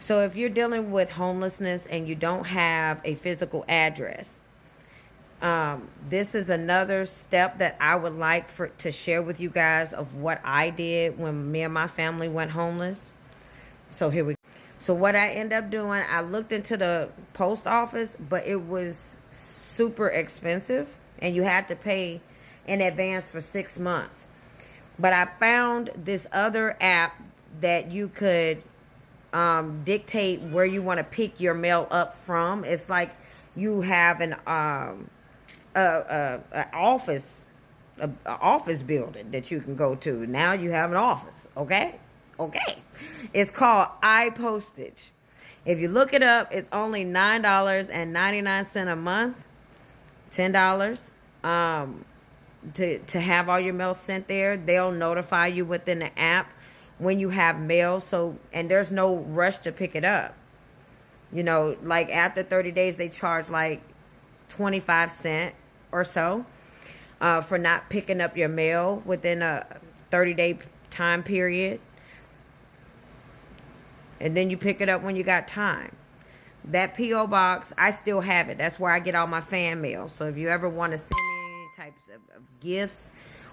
So if you're dealing with homelessness and you don't have a physical address, this is another step that I would like to share with you guys of what I did when me and my family went homeless. So here we go. So what I end up doing, I looked into the post office, but it was super expensive and you had to pay in advance for 6 months. But I found this other app that you could dictate where you want to pick your mail up from. It's like you have an office, a office building that you can go to. Now you have an office. Okay. It's called iPostage. If you look it up, it's only $9.99 a month, $10 to have all your mail sent there. They'll notify you within the app when you have mail. So, and there's no rush to pick it up. You know, like after 30 days, they charge like 25 cents or so for not picking up your mail within a 30-day time period. And then you pick it up when you got time. That P.O. box, I still have it. That's where I get all my fan mail. So if you ever want to send me any types of gifts,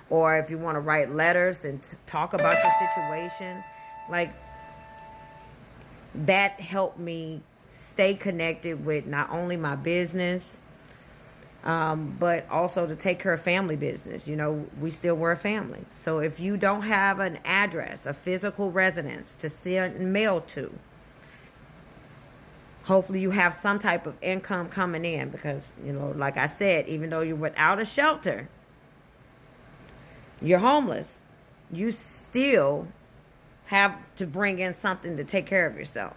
or if you want to write letters and talk about your situation, like, that helped me stay connected with not only my business, but also to take care of family business. You know, we still were a family. So if you don't have an address, a physical residence to send mail to, hopefully you have some type of income coming in, because, you know, like I said, even though you're without a shelter, you're homeless, you still have to bring in something to take care of yourself.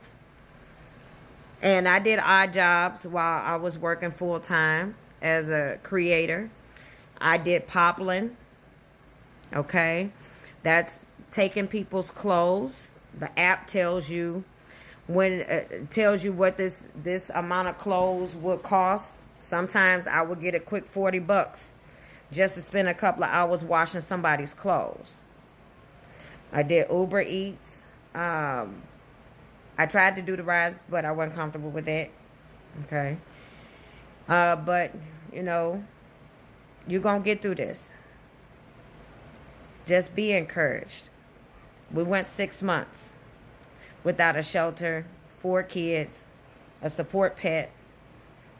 And I did odd jobs while I was working full time as a creator. I did poplin. Okay. That's taking people's clothes. The app tells you when tells you what this amount of clothes would cost. Sometimes I would get a quick $40 just to spend a couple of hours washing somebody's clothes. I did Uber Eats. I tried to do the rides, but I wasn't comfortable with it. Okay. But, you know, you're going to get through this. Just be encouraged. We went 6 months without a shelter, 4 kids, a support pet,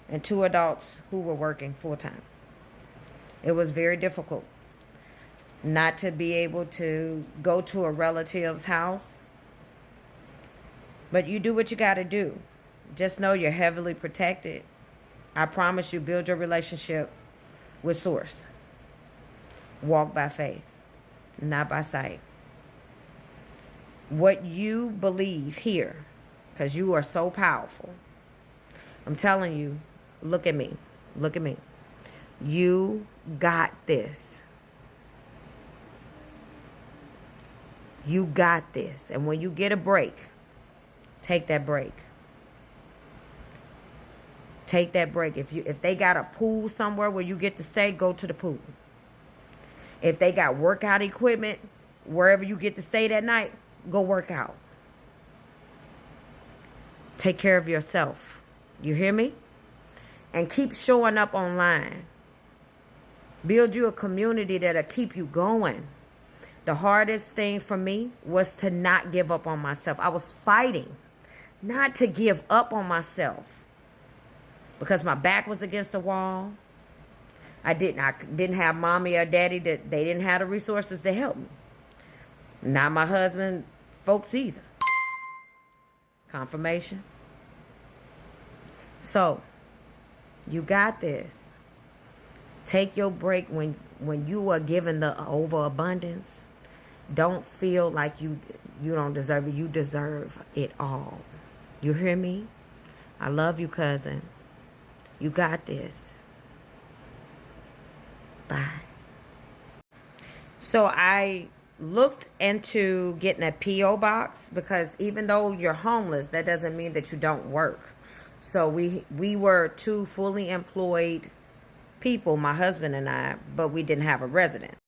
and 2 adults who were working full time. It was very difficult not to be able to go to a relative's house. But you do what you got to do. Just know you're heavily protected. I promise you, build your relationship with Source. Walk by faith, not by sight. What you believe here, because you are so powerful. I'm telling you, look at me. Look at me. You got this. You got this. And when you get a break, take that break. Take that break. If they got a pool somewhere where you get to stay, go to the pool. If they got workout equipment wherever you get to stay that night, go work out. Take care of yourself. You hear me? And keep showing up online. Build you a community that'll keep you going. The hardest thing for me was to not give up on myself. I was fighting not to give up on myself because my back was against the wall. I didn't have mommy or daddy, that they didn't have the resources to help me. Not my husband, folks either. Confirmation. So, you got this. Take your break when you are given the overabundance. Don't feel like you don't deserve it. You deserve it all. You hear me? I love you, cousin. You got this. Bye. So I looked into getting a P.O. box, because even though you're homeless, that doesn't mean that you don't work. So we were 2 fully employed people, my husband and I, but we didn't have a resident.